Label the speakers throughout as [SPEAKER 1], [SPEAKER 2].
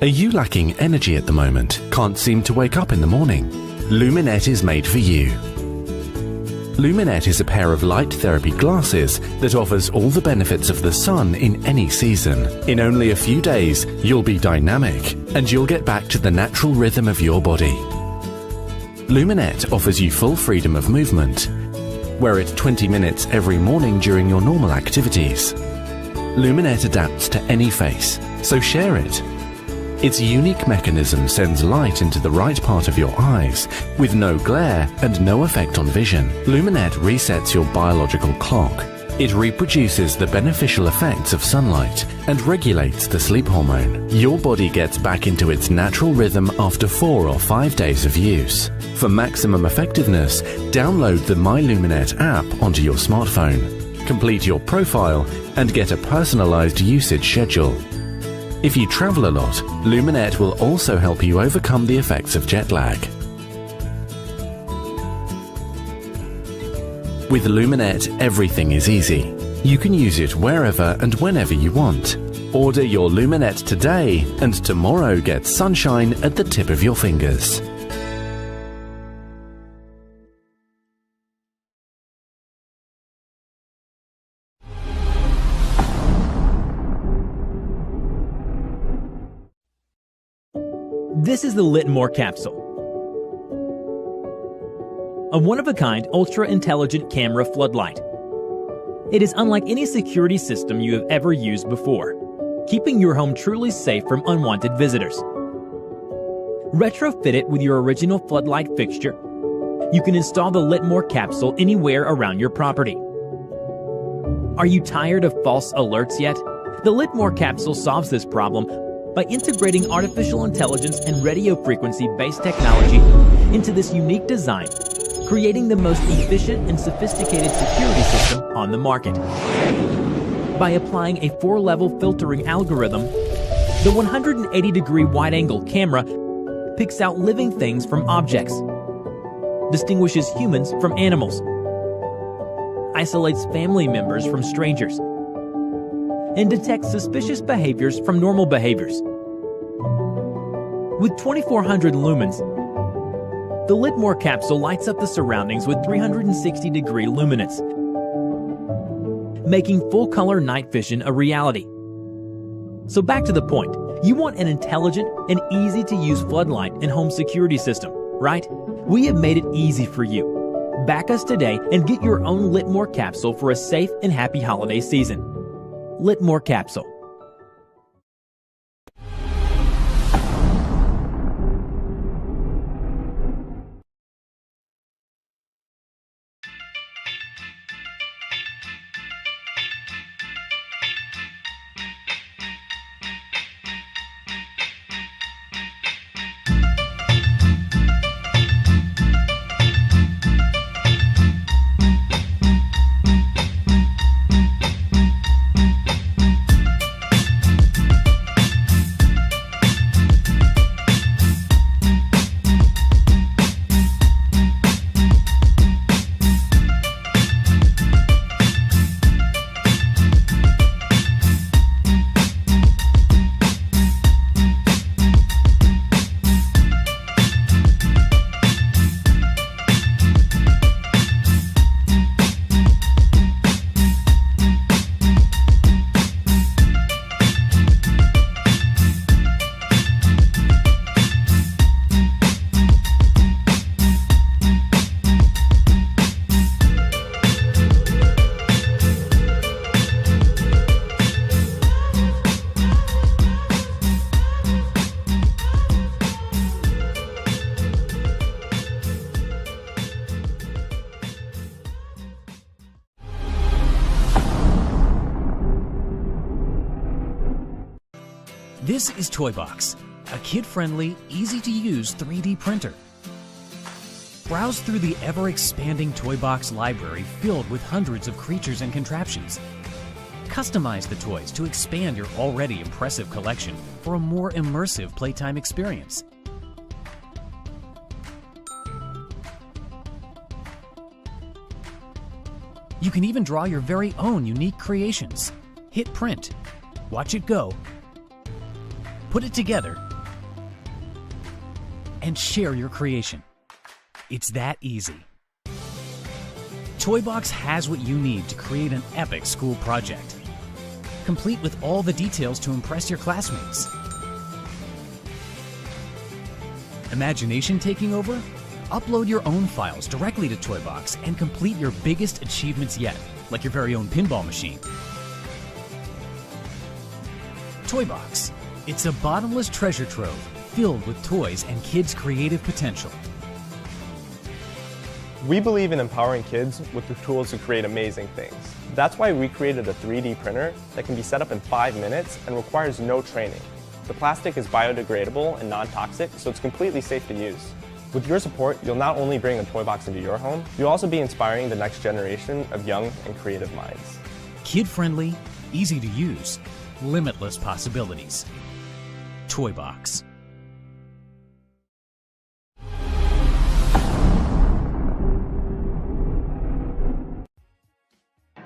[SPEAKER 1] Are you lacking energy at the moment? Can't seem to wake up in the morning? Luminet is made for you. Luminet is a pair of light therapy glasses that offers all the benefits of the sun in any season. In only a few days, you'll be dynamic and you'll get back to the natural rhythm of your body. Luminet offers you full freedom of movement. Wear it 20 minutes every morning during your normal activities. Luminet adapts to any face, so share it. Its unique mechanism sends light into the right part of your eyes with no glare and no effect on vision. Luminet resets your biological clock. It reproduces the beneficial effects of sunlight and regulates the sleep hormone. Your body gets back into its natural rhythm after 4 or 5 days of use. For maximum effectiveness, download the My Luminet app onto your smartphone. Complete your profile and get a personalized usage schedule. If you travel a lot, Luminet will also help you overcome the effects of jet lag. With Luminet, everything is easy. You can use it wherever and whenever you want. Order your Luminet today, and tomorrow get sunshine at the tip of your fingers.
[SPEAKER 2] This is the Litmore capsule, a one-of-a-kind, ultra-intelligent camera floodlight. It is unlike any security system you have ever used before, keeping your home truly safe from unwanted visitors. Retrofit it with your original floodlight fixture. You can install the Litmore capsule anywhere around your property. Are you tired of false alerts yet? The Litmore capsule solves this problem by integrating artificial intelligence and radio frequency-based technology into this unique design, creating the most efficient and sophisticated security system on the market. By applying a 4-level filtering algorithm, the 180-degree wide-angle camera picks out living things from objects, distinguishes humans from animals, isolates family members from strangers, and detects suspicious behaviors from normal behaviors. With 2400 lumens, the Litmore capsule lights up the surroundings with 360-degree luminance, making full-color night vision a reality. So back to the point, you want an intelligent and easy-to-use floodlight and home security system, right? We have made it easy for you. Back us today and get your own Litmore capsule for a safe and happy holiday season. Litmore capsule.
[SPEAKER 3] This is Toybox, a kid-friendly, easy-to-use 3D printer. Browse through the ever-expanding Toybox library filled with hundreds of creatures and contraptions. Customize the toys to expand your already impressive collection for a more immersive playtime experience. You can even draw your very own unique creations. Hit print, watch it go, put it together, and share your creation. It's that easy. Toybox has what you need to create an epic school project, complete with all the details to impress your classmates. Imagination taking over? Upload your own files directly to Toybox and complete your biggest achievements yet, like your very own pinball machine. Toybox. It's a bottomless treasure trove filled with toys and kids' creative potential.
[SPEAKER 4] We believe in empowering kids with the tools to create amazing things. That's why we created a 3D printer that can be set up in 5 minutes and requires no training. The plastic is biodegradable and non-toxic, so it's completely safe to use. With your support, you'll not only bring a Toybox into your home, you'll also be inspiring the next generation of young and creative minds.
[SPEAKER 3] Kid-friendly, easy to use, limitless possibilities. Toybox.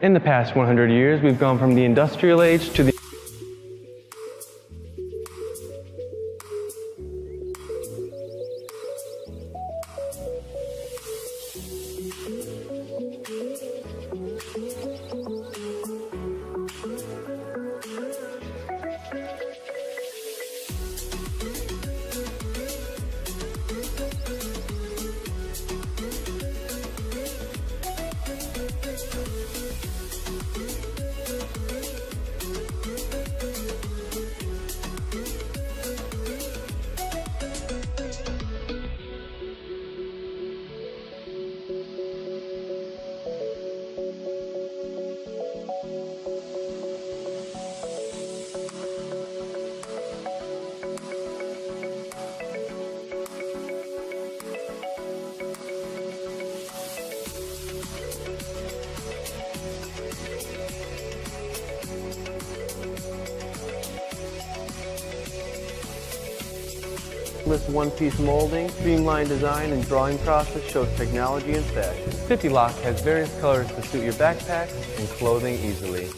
[SPEAKER 5] In the past 100 years, we've gone from the industrial age to the
[SPEAKER 6] This one-piece molding, streamlined design, and drawing process shows technology in fashion.
[SPEAKER 5] 50 Lock has various colors to suit your backpacks and clothing easily.